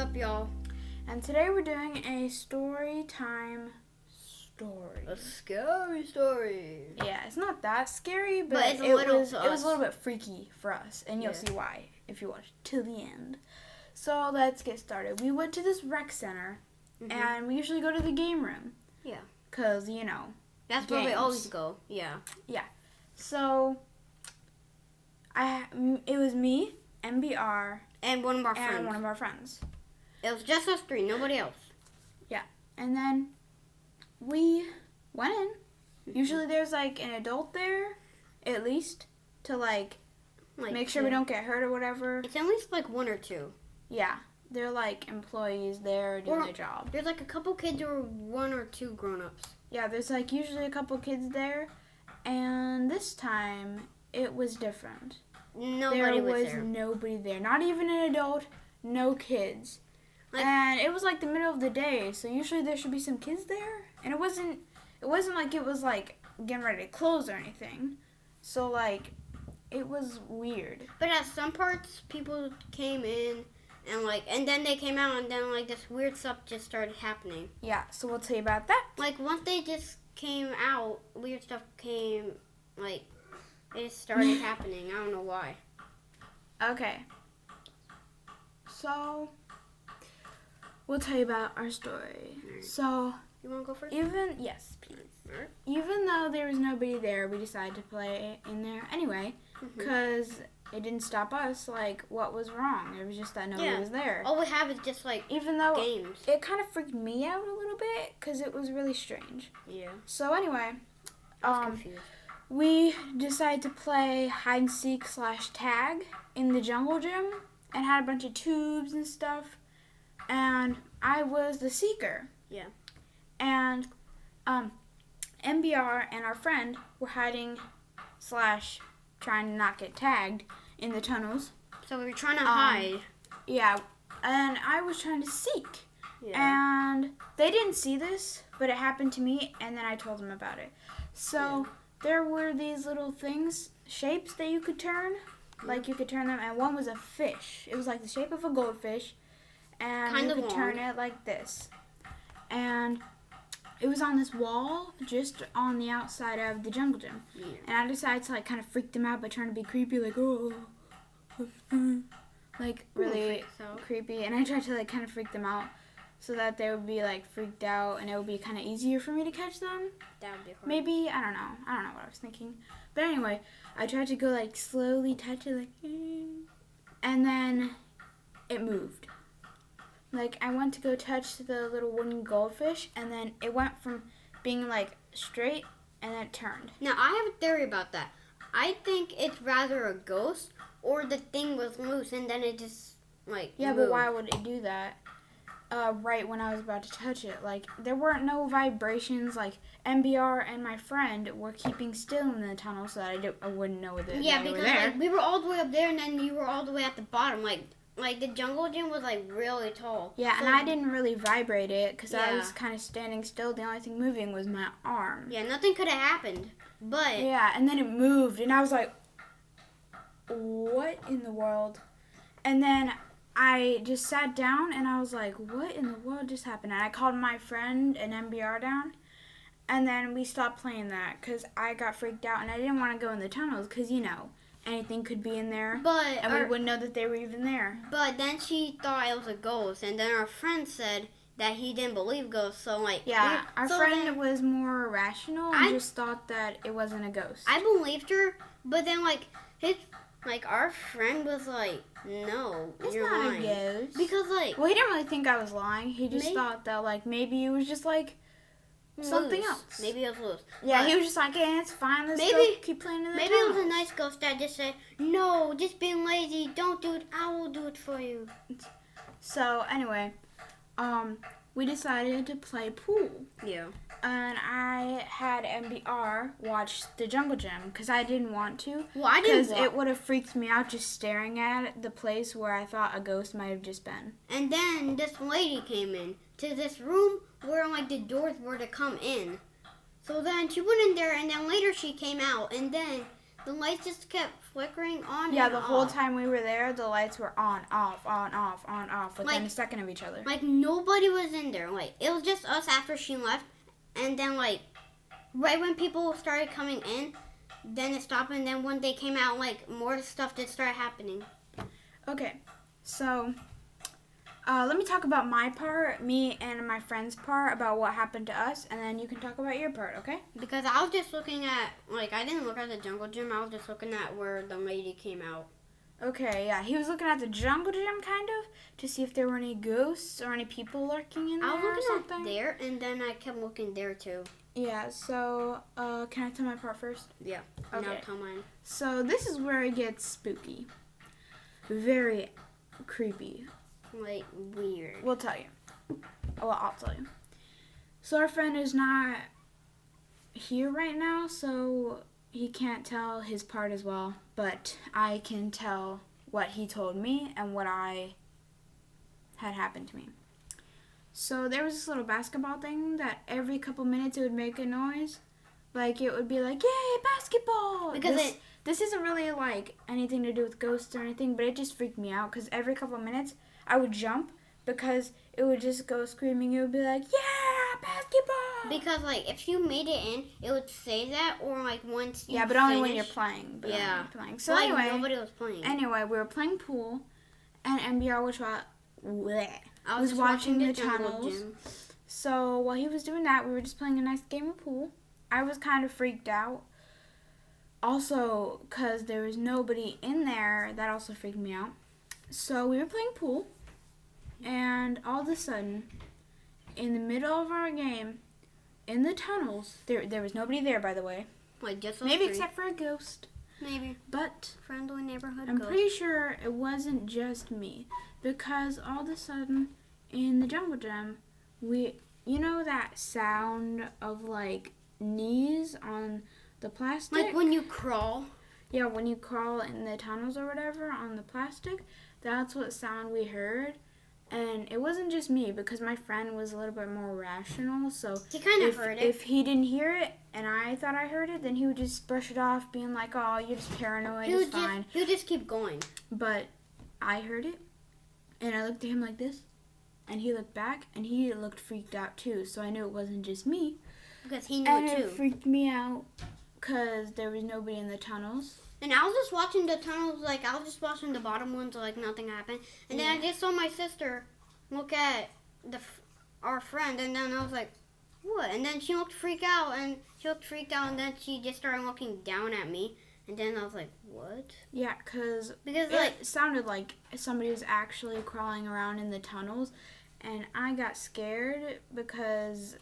up, y'all? And today we're doing a story time story. A scary story. Yeah, it's not that scary, but it's it was a little bit freaky for us, and you'll see why if you watch till the end. So let's get started. We went to this rec center, and we usually go to the game room. Yeah. Cause you know. That's where we always go. Yeah. Yeah. So it was me, MBR, and one of our friends. It was just us three, nobody else. Yeah. And then we went in. Usually there's like an adult there, at least, to like make sure we don't get hurt or whatever. It's at least like one or two. Yeah. They're like employees there doing their job. There's like a couple kids or one or two grown-ups. Yeah, there's like usually a couple kids there. And this time it was different. Nobody was there. There was nobody there. Not even an adult, no kids. And it was like the middle of the day, so usually there should be some kids there. And it wasn't like it was like getting ready to close or anything. So like it was weird. But at some parts people came in and then they came out and then like this weird stuff just started happening. Yeah, so we'll tell you about that. Like once they just came out, weird stuff came it just started happening. I don't know why. Okay. So we'll tell you about our story. Right. So you want to go first? Yes, please. Right. Even though there was nobody there, we decided to play in there anyway, because it didn't stop us. Like, what was wrong? It was just that nobody was there. All we have is just even though games. It kind of freaked me out a little bit because it was really strange. Yeah. So anyway, I was confused. We decided to play hide and seek / tag in the jungle gym and had a bunch of tubes and stuff. And I was the seeker. Yeah. And MBR and our friend were hiding / trying to not get tagged in the tunnels. So we were trying to hide. Yeah. And I was trying to seek. Yeah. And they didn't see this, but it happened to me, and then I told them about it. So there were these little shapes that you could turn. Like you could turn them, and one was a fish. It was like the shape of a goldfish, and you could turn it like this. And it was on this wall, just on the outside of the jungle gym. Yeah. And I decided to kind of freak them out by trying to be creepy, like really creepy. And I tried to kind of freak them out so that they would be freaked out, and it would be kind of easier for me to catch them. That would be hard. Maybe, I don't know what I was thinking. But anyway, I tried to go slowly touch it, and then it moved. I went to go touch the little wooden goldfish, and then it went from being straight, and then it turned. Now I have a theory about that. I think it's rather a ghost, or the thing was loose and then it just Yeah, moved. but why would it do that? Right when I was about to touch it. There weren't no vibrations. MBR and my friend were keeping still in the tunnel so that I wouldn't know that Yeah, they because were there. we were all the way up there and then you were all the way at the bottom. The jungle gym was really tall. Yeah, so, and I didn't really vibrate it because I Yeah. was kind of standing still. The only thing moving was my arm. Yeah, nothing could have happened. But yeah, and then it moved, and I was like, what in the world? And then I just sat down, and I was like, what in the world just happened? And I called my friend and MBR down, and then we stopped playing that because I got freaked out, and I didn't want to go in the tunnels because, anything could be in there, and we wouldn't know that they were even there. But then she thought it was a ghost, and then our friend said that he didn't believe ghosts, so our friend was more rational and just thought that it wasn't a ghost. I believed her, but then our friend was like, no, it's you're not lying. a ghost. Because well, he didn't really think I was lying. He just thought that maybe it was just something else. Maybe it was loose. Yeah, he was just it's fine. Let's keep playing in the Maybe tunnels. It was a nice ghost that just said, no, just being lazy. Don't do it. I will do it for you. So anyway, we decided to play pool. Yeah. And I had MBR watch the jungle gym because I didn't want to. Well, I didn't. Because it would have freaked me out just staring at the place where I thought a ghost might have just been. And then this lady came in to this room where the doors were to come in. So then she went in there, and then later she came out, and then the lights just kept flickering on. Yeah, and the whole off. time we were there, the lights were on, off, within a second of each other. Like nobody was in there. Like it was just us after she left, and then like right when people started coming in, then it stopped, and then when they came out, like more stuff did start happening. Okay, so let me talk about my part, me and my friend's part, about what happened to us, and then you can talk about your part, okay? Because I was just looking at, like, I didn't look at the jungle gym. I was just looking at where the lady came out. Okay, yeah, he was looking at the jungle gym, kind of, to see if there were any ghosts or any people lurking in there I was or looking something. at there, and then I kept looking there, too. Yeah, so, can I tell my part first? Yeah. Okay. Now tell mine. So, this is where it gets spooky. Very creepy. Like, weird. We'll tell you. Well, I'll tell you. So our friend is not here right now, so he can't tell his part as well. But I can tell what he told me and what had happened to me. So there was this little basketball thing that every couple minutes it would make a noise. Like it would be like, yay, basketball! Because this isn't really like anything to do with ghosts or anything, but it just freaked me out because every couple minutes I would jump because it would just go screaming. It would be like, yeah, basketball! Because, like, if you made it in, it would say that, or, like, once you but only when finish- you're playing. Yeah. So like, anyway, nobody was playing. we were playing pool, and MBR was I was just watching the jungle tunnels. gym. So while he was doing that, we were just playing a nice game of pool. I was kind of freaked out. Also, because there was nobody in there, that also freaked me out. So we were playing pool, and all of a sudden, in the middle of our game, in the tunnels, there was nobody there, by the way. Like, just Maybe three. except for a ghost. Maybe. But Friendly neighborhood I'm ghost. pretty sure it wasn't just me, because all of a sudden, in the jungle gym, you know that sound of like knees on the plastic? Like when you crawl. Yeah, when you crawl in the tunnels or whatever on the plastic, that's what sound we heard. And it wasn't just me, because my friend was a little bit more rational, so He kind of heard it. if he didn't hear it and I thought I heard it, then he would just brush it off, being like, oh, you're just paranoid, it's fine. He would just keep going. But I heard it, and I looked at him like this, and he looked back, and he looked freaked out too, so I knew it wasn't just me. Because he knew And it it too. freaked me out, because there was nobody in the tunnels. And I was just watching the tunnels, like, I was just watching the bottom ones, like, nothing happened. And then I just saw my sister look at our friend, and then I was like, what? And then she looked freaked out, and then she just started looking down at me. And then I was like, what? Yeah, because Because, it like, sounded like somebody was actually crawling around in the tunnels, and I got scared because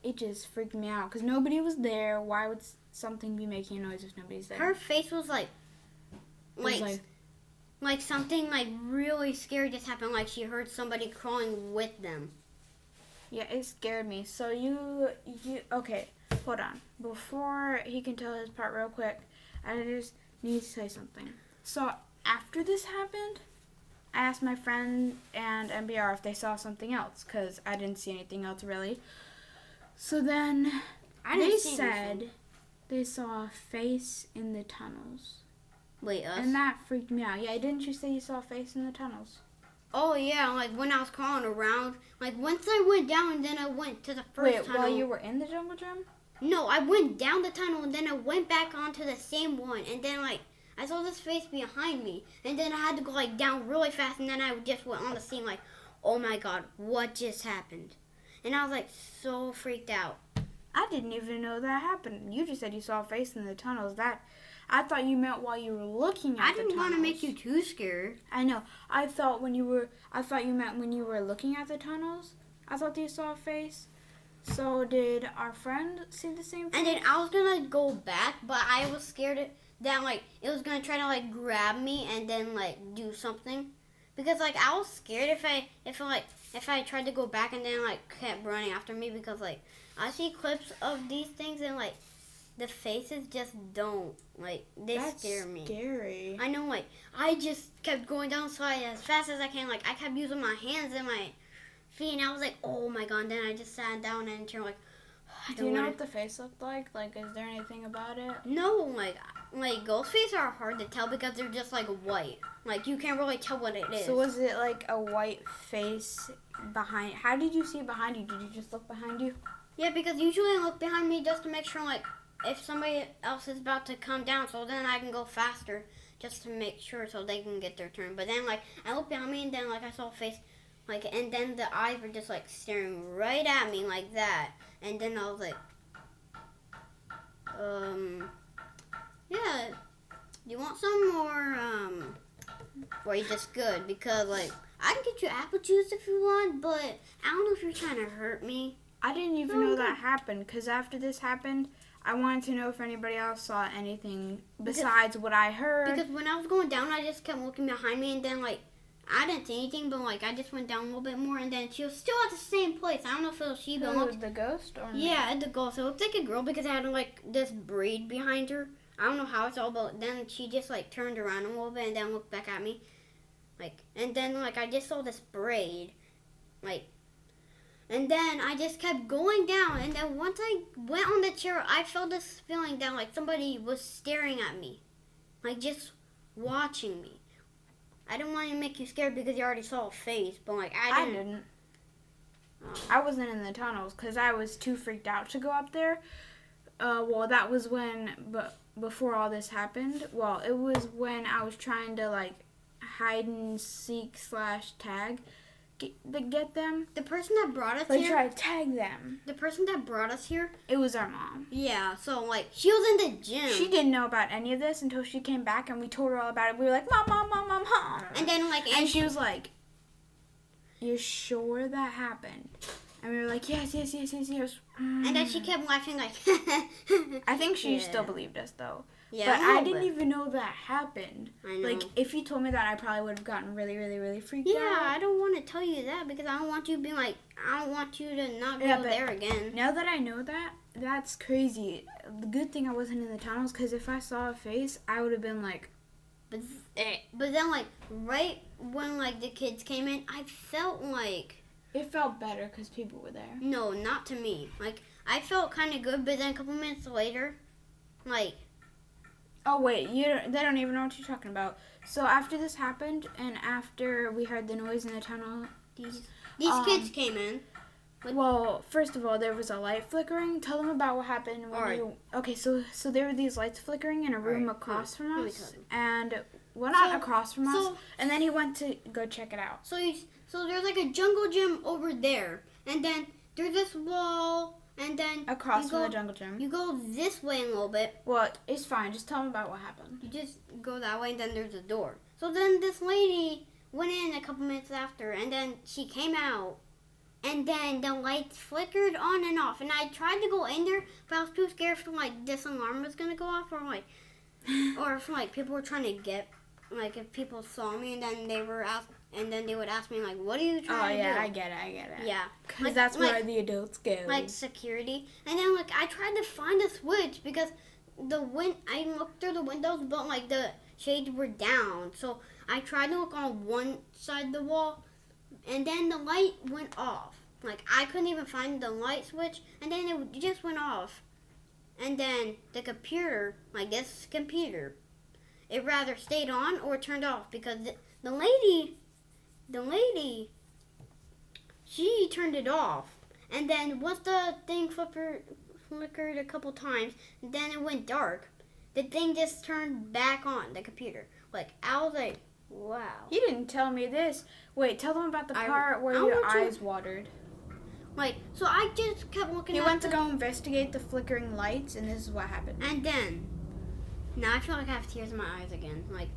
it just freaked me out, because nobody was there. Why would something be making a noise if nobody's there? her face was like, It was like something, like, really scary just happened, like she heard somebody crawling with them. yeah, it scared me. So you okay, hold on. Before he can tell his part real quick, I just need to say something. So after this happened, I asked my friend and MBR if they saw something else, because I didn't see anything else really. So then they said they saw a face in the tunnels. Wait, us? And that freaked me out. Yeah, didn't you say you saw a face in the tunnels? Oh, yeah, like, when I was crawling around, like, once I went down, and then I went to the first Wait, tunnel. while you were in the jungle gym? No, I went down the tunnel, and then I went back onto the same one, and then, like, I saw this face behind me, and then I had to go, like, down really fast, and then I just went on the scene, like, oh my god, what just happened? And I was, like, so freaked out. I didn't even know that happened. You just said you saw a face in the tunnels. I thought you meant while you were looking at the I tunnels. didn't want to make you too scared. I know. I thought you meant when you were looking at the tunnels. I thought you saw a face. So did our friend see the same face? And then I was gonna go back, but I was scared that, like, it was gonna try to, like, grab me and then, like, do something. Because, like, I was scared if I tried to go back and then, like, kept running after me, because, like, I see clips of these things and, like, the faces just don't, like, they scare me. That's scary. I know, like, I just kept going down slide as fast as I can. Like, I kept using my hands and my feet, and I was like, oh my god. And then I just sat down and turned, like, I Do you don't know wanna... what the face looked like? Like, is there anything about it? No, like, like ghost face are hard to tell because they're just like white. Like you can't really tell what it is. So was it like a white face behind? How did you see it behind you? Did you just look behind you? Yeah, because usually I look behind me just to make sure like if somebody else is about to come down, so then I can go faster just to make sure so they can get their turn. But then like I looked behind me and then like I saw a face, like, and then the eyes were just like staring right at me like that, and then I was like, yeah, you want some more or you just good? Because like I can get you apple juice if you want, but I don't know if you're trying to hurt me. I didn't even know that happened because after this happened, I wanted to know if anybody else saw anything besides what I heard. Because when I was going down, I just kept looking behind me, and then like I didn't see anything, but like I just went down a little bit more, and then she was still at the same place. I don't know if it was she, but Who, the ghost or me? yeah, the ghost. It looked like a girl because it had like this braid behind her. I don't know how it's all, but then she just like turned around a little bit and then looked back at me, like, and then like I just saw this braid, like. And then I just kept going down, and then once I went on the chair, I felt this feeling that like somebody was staring at me, like just watching me. I didn't want to make you scared because you already saw a face, but like I didn't. I wasn't in the tunnels because I was too freaked out to go up there. Well, that was before all this happened. Well, it was when I was trying to like hide and seek / tag. Get them. The person that brought us Like here. try to tag them. The person that brought us here. It was our mom. Yeah, so like she was in the gym. She didn't know about any of this until she came back and we told her all about it. We were like, Mom, Mom, Mom, Mom, Mom. And then like and she was like, "You're sure that happened?" And we were like, Yes. And then she kept laughing like. I think she Yeah. still believed us though. Yeah, But a I little didn't bit. even know that happened. I know. Like, if you told me that, I probably would have gotten really, really, really freaked Yeah, out. I don't want to tell you that because I don't want you to be like, I don't want you to not go Yeah, but there again. Now that I know that, that's crazy. The good thing I wasn't in the tunnels, because if I saw a face, I would have been like, But then like right when like the kids came in, I felt like it felt better because people were there. no, not to me. Like I felt kind of good, but then a couple minutes later, like Oh, wait, they don't even know what you're talking about. So after this happened, and after we heard the noise in the tunnel, these kids came in. well, first of all, there was a light flickering. Tell them about what happened when Alright. you... Okay, so there were these lights flickering in a room Alright, across let from me us. tell you. And, well, not So- across from us. so- And then he went to go check it out. So there's like a jungle gym over there, and then there's this wall, and then Across you from go, the jungle gym. You go this way a little bit. Well, it's fine. Just tell them about what happened. You just go that way, and then there's a door. So then this lady went in a couple minutes after, and then she came out, and then the lights flickered on and off. And I tried to go in there, but I was too scared for like this alarm was gonna go off, or like, or if like people were trying to get, like if people saw me, and then they were and then they would ask me like, "What are you Oh, trying to do?" yeah, I get it. Yeah, Because Like- that's like- where the adults go. like security. And then like I tried to find a switch because I looked through the windows, but like the shades were down. So I tried to look on one side of the wall, and then the light went off. Like I couldn't even find the light switch, and then it just went off. And then the computer, like this computer, it rather stayed on or turned off because the lady, she turned it off. And then once the thing flickered a couple times, then it went dark. The thing just turned back on, the computer. Like, I was like, wow. You didn't tell me this. Wait, tell them about the part where I your want to- eyes watered. Like, so I just kept looking He at went to go investigate the flickering lights, and this is what happened. And then, now I feel like I have tears in my eyes again. Like,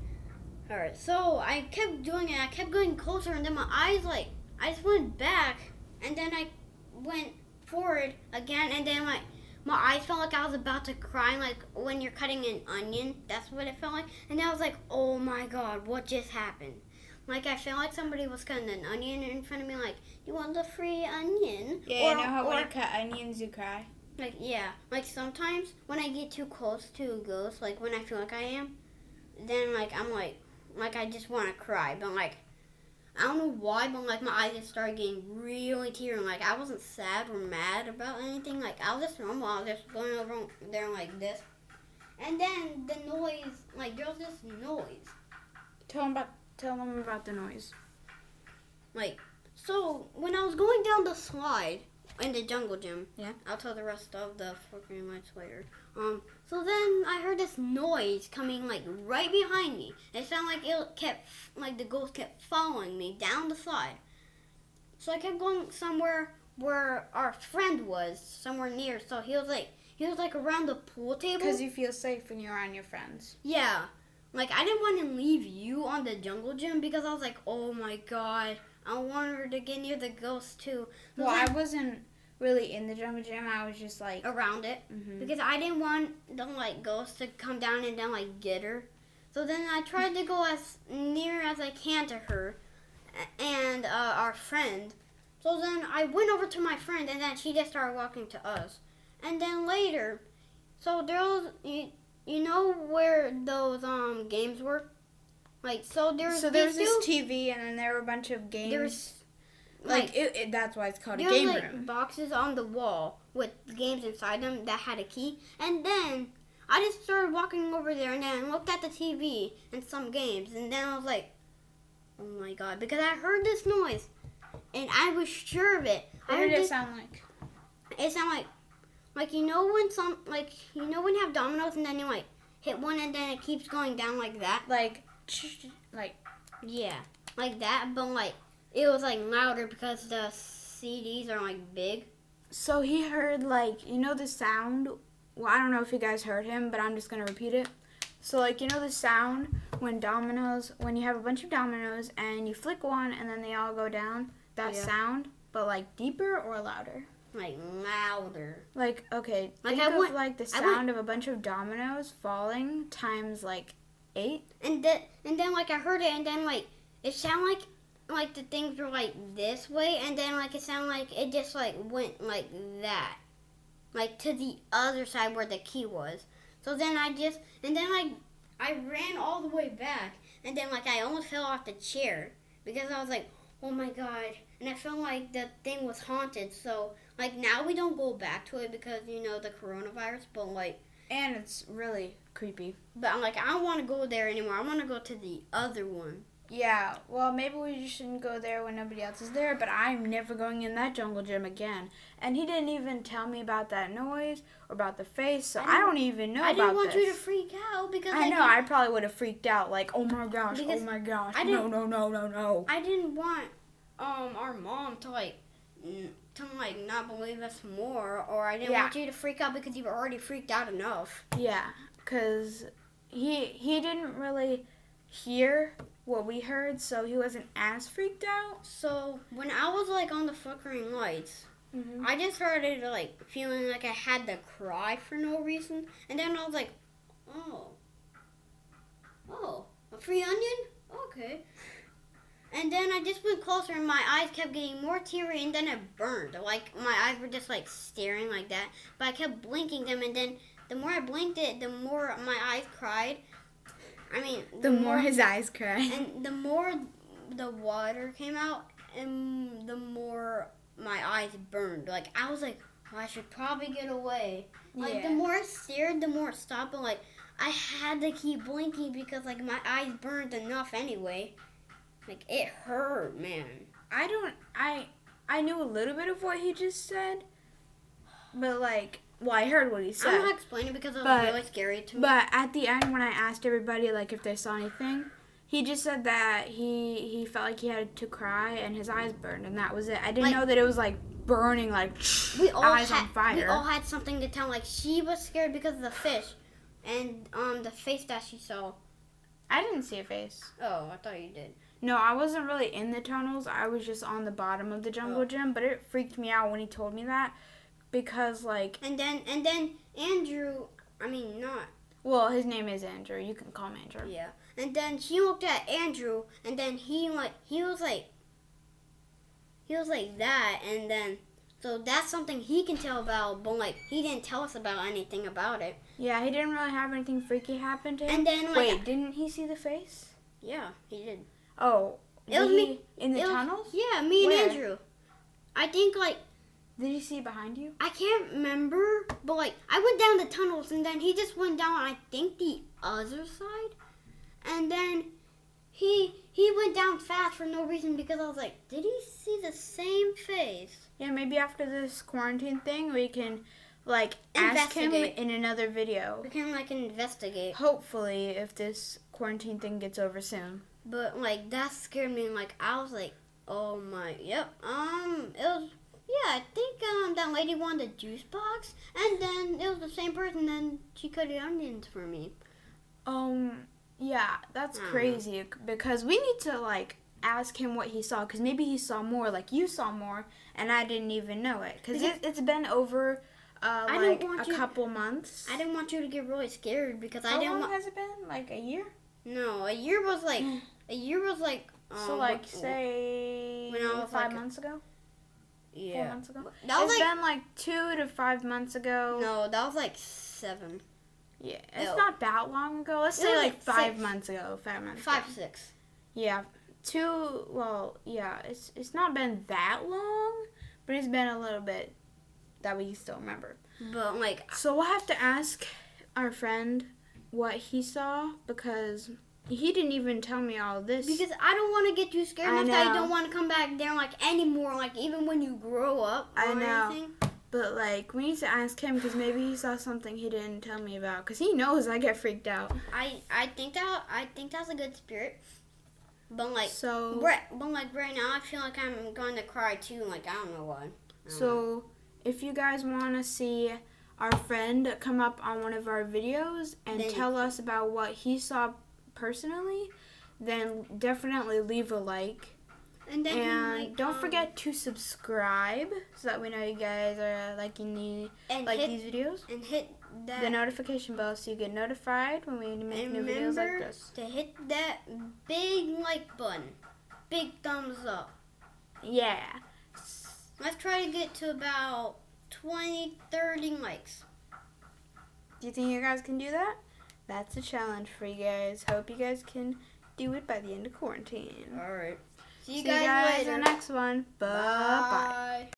alright, so I kept doing it. I kept going closer, and then my eyes, like, I just went back, and then I went forward again, and then, like, my eyes felt like I was about to cry, like when you're cutting an onion. That's what it felt like. And I was like, oh my god, what just happened? Like, I felt like somebody was cutting an onion in front of me, like, you want the free onion? Yeah, you know how when you cut onions, you cry? Like, yeah. Like, sometimes when I get too close to a ghost, like, when I feel like I am, then, like, I'm, like, I just want to cry. But, like, I don't know why, but, like, my eyes just started getting really teary. Like, I wasn't sad or mad about anything. Like, I was just normal. I was just going over there like this. And then the noise, like there was this noise. Tell them about the noise. Like, so when I was going down the slide in the jungle gym, Yeah. I'll tell the rest of the flickering lights later. So then I heard this noise coming like right behind me. It sounded like it kept, like the ghost kept following me down the slide. So I kept going somewhere where our friend was, somewhere near. So he was like around the pool table. Because you feel safe when you're around your friends. Yeah. Like, I didn't want to leave you on the jungle gym because I was like, oh my god, I want her to get near the ghost too. So Well, I then, wasn't really in the jungle gym. I was just like... around it. Mhm. Because I didn't want the, like, ghost to come down and then, like, get her. So then I tried to go as near as I can to her and our friend. So then I went over to my friend and then she just started walking to us. And then later, so there was... You know where those games were? Like, so there's this TV and then there were a bunch of games. There's that's why it's called a there game was, room. boxes on the wall with games inside them that had a key. And then I just started walking over there and then looked at the TV and some games. And then I was like, oh my god. Because I heard this noise. And I was sure of it. What did it sound like? It sounded like you know when you have dominoes and then you like hit one and then it keeps going down like that. Like Yeah, like that, but like it was like louder because the CDs are like big. So he heard like, you know the sound? Well, I don't know if you guys heard him, but I'm just going to repeat it. So like, you know the sound when you have a bunch of dominoes and you flick one and then they all go down? That Yeah. sound, but like deeper or louder? Like louder. Like, okay, Like, think I of went- like the I went- sound of a bunch of dominoes falling times like 8. And then like I heard it and then like it sounded like the things were like this way and then like it sounded like it just like went like that. Like to the other side where the key was. So then I ran all the way back and then like I almost fell off the chair because I was like, oh my god. And I felt like the thing was haunted. So like now we don't go back to it because you know the coronavirus, but like And it's really creepy. but I'm like I don't want to go there anymore. I want to go to the other one. Yeah, well, maybe we just shouldn't go there when nobody else is there, but I'm never going in that jungle gym again. And he didn't even tell me about that noise or about the face, so I don't even know I about didn't want this. you to freak out because I know, I probably would have freaked out, like, oh my gosh, Because oh my gosh, I no, didn't- no, no, no, no. I didn't want our mom to not believe us more, or I didn't Yeah. want you to freak out because you were already freaked out enough. Yeah, because he didn't really hear what we heard, so he wasn't as freaked out. So when I was like on the flickering lights, Mm-hmm. I just started like feeling like I had to cry for no reason, and then I was like, oh, a free onion? Okay. And then I just went closer and my eyes kept getting more teary and then it burned. Like my eyes were just like staring like that. But I kept blinking them and then the more I blinked it, the more my eyes cried. I mean, The more his eyes cried. and the more the water came out and the more my eyes burned. Like I was like, oh, I should probably get away. Like the more I stared, the more it stopped. But like I had to keep blinking because like my eyes burned enough anyway. Like it hurt, man. I knew a little bit of what he just said, but like, well, I heard what he said. I'm not explaining because it was But- really scary to me. But at the end, when I asked everybody like if they saw anything, he just said that he felt like he had to cry and his eyes burned, and that was it. I didn't Like- know that it was like burning, like we all eyes had, on fire. We all had something to tell. Like she was scared because of the fish, and the face that she saw. I didn't see a face. Oh, I thought you did. No, I wasn't really in the tunnels. I was just on the bottom of the jungle gym, but it freaked me out when he told me that because like, And then Andrew. I mean not. well, his name is Andrew. You can call him Andrew. Yeah. And then she looked at Andrew, and then he was like that, and then so that's something he can tell about, but like he didn't tell us about anything about it. Yeah, he didn't really have anything freaky happen to him. And then like Wait, didn't he see the face? yeah, he did. Oh, It was did me. he in the It was- tunnels? Yeah, me Where? and Andrew. I think like Did you see behind you? I can't remember, but like I went down the tunnels and then he just went down I think the other side, and then he went down fast for no reason because I was like, did he see the same face? Yeah, maybe after this quarantine thing, we can like ask him Investigate. in another video. We can like investigate. Hopefully, if this quarantine thing gets over soon. But like that scared me. Like I was like, oh my, yep. It was, yeah. I think that lady wanted a juice box, and then it was the same person. Then she cut the onions for me. Yeah, that's crazy because we need to like ask him what he saw because maybe he saw more, like you saw more, and I didn't even know it because it's been over like a couple months. I didn't want you to get really scared because How I didn't. How long has it been? Like a year? No, a year was like So like say when I was 5 like months ago. 4 yeah. months ago. That was It's like been like 2 to 5 months ago. no, that was like 7. Yeah, it's No. not that long ago. Let's It say was like like 5 6. months ago. 5 months. 5, ago. 6. Yeah, 2. Well, yeah, it's not been that long, but it's been a little bit that we still remember. But like So we'll have to ask our friend what he saw because he didn't even tell me all of this. because I don't want to get you scared I enough that I know. don't want to come back there like anymore. Like even when you grow up or I know. anything. But like we need to ask him because maybe he saw something he didn't tell me about because he knows I get freaked out. I think that's a good spirit. But like So right now I feel like I'm going to cry too. Like I don't know why. So, if you guys want to see our friend come up on one of our videos and Then- tell us about what he saw personally, then definitely leave a like. And then And like, don't forget to subscribe so that we know you guys are liking and like hit, these videos. and hit that. The notification bell so you get notified when we make And new videos like remember this. to hit that big like button. Big thumbs up. Yeah. Let's try to get to about 20, 30 likes. Do you think you guys can do that? That's a challenge for you guys. Hope you guys can do it by the end of quarantine. All right. See See you guys later. in the next one. Bye-bye. Bye.